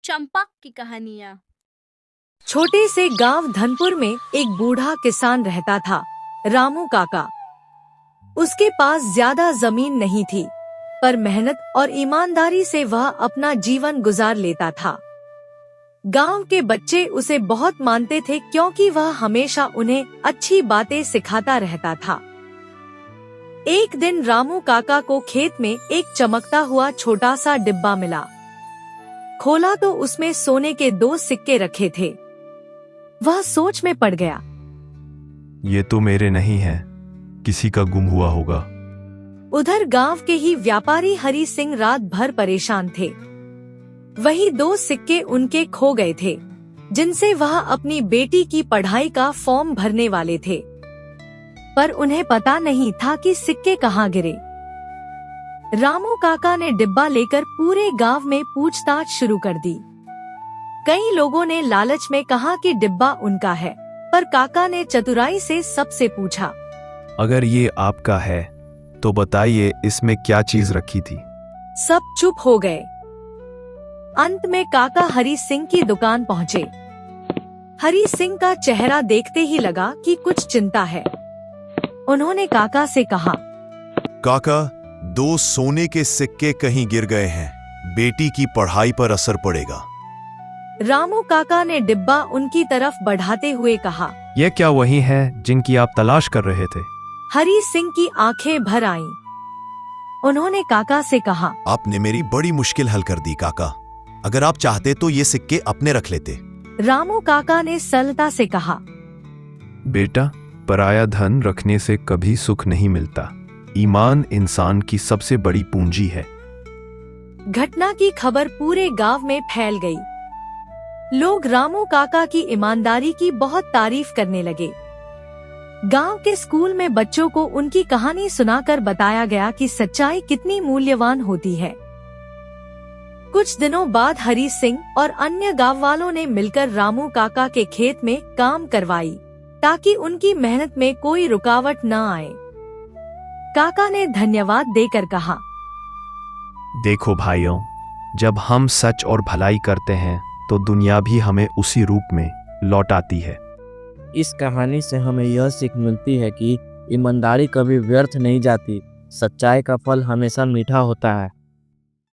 चंपा की कहानियाँ। छोटे से गांव धनपुर में एक बूढ़ा किसान रहता था, रामू काका। उसके पास ज्यादा जमीन नहीं थी, पर मेहनत और ईमानदारी से वह अपना जीवन गुजार लेता था। गांव के बच्चे उसे बहुत मानते थे क्योंकि वह हमेशा उन्हें अच्छी बातें सिखाता रहता था। एक दिन रामू काका को खेत में एक चमकता हुआ छोटा सा डिब्बा मिला। खोला तो उसमें सोने के 2 सिक्के रखे थे। वह सोच में पड़ गया। ये तो मेरे नहीं है, किसी का गुम हुआ होगा। उधर गांव के ही व्यापारी हरि सिंह रात भर परेशान थे। वही 2 सिक्के उनके खो गए थे, जिनसे वह अपनी बेटी की पढ़ाई का फॉर्म भरने वाले थे। पर उन्हें पता नहीं था कि सिक्के कहाँ गिरे। रामू काका ने डिब्बा लेकर पूरे गांव में पूछताछ शुरू कर दी। कई लोगों ने लालच में कहा कि डिब्बा उनका है, पर काका ने चतुराई से सबसे पूछा, अगर ये आपका है तो बताइए इसमें क्या चीज रखी थी। सब चुप हो गए। अंत में काका हरि सिंह की दुकान पहुँचे। हरि सिंह का चेहरा देखते ही लगा कि कुछ चिंता है। उन्होंने काका से कहा, काका, 2 सोने के सिक्के कहीं गिर गए हैं, बेटी की पढ़ाई पर असर पड़ेगा। रामू काका ने डिब्बा उनकी तरफ बढ़ाते हुए कहा, ये क्या वही है जिनकी आप तलाश कर रहे थे? हरि सिंह की आंखें भर आईं। उन्होंने काका से कहा, आपने मेरी बड़ी मुश्किल हल कर दी काका। अगर आप चाहते तो ये सिक्के अपने रख लेते। रामू काका ने सरलता से कहा, बेटा, पराया धन रखने से कभी सुख नहीं मिलता। ईमान इंसान की सबसे बड़ी पूंजी है। घटना की खबर पूरे गांव में फैल गई। लोग रामू काका की ईमानदारी की बहुत तारीफ करने लगे। गांव के स्कूल में बच्चों को उनकी कहानी सुनाकर बताया गया कि सच्चाई कितनी मूल्यवान होती है। कुछ दिनों बाद हरि सिंह और अन्य गांव वालों ने मिलकर रामू काका के खेत में काम करवाई, ताकि उनकी मेहनत में कोई रुकावट न आए। काका ने धन्यवाद देकर कहा, देखो भाइयों, जब हम सच और भलाई करते हैं तो दुनिया भी हमें उसी रूप में लौटाती है। इस कहानी से हमें यह सीख मिलती है कि ईमानदारी कभी व्यर्थ नहीं जाती। सच्चाई का फल हमेशा मीठा होता है।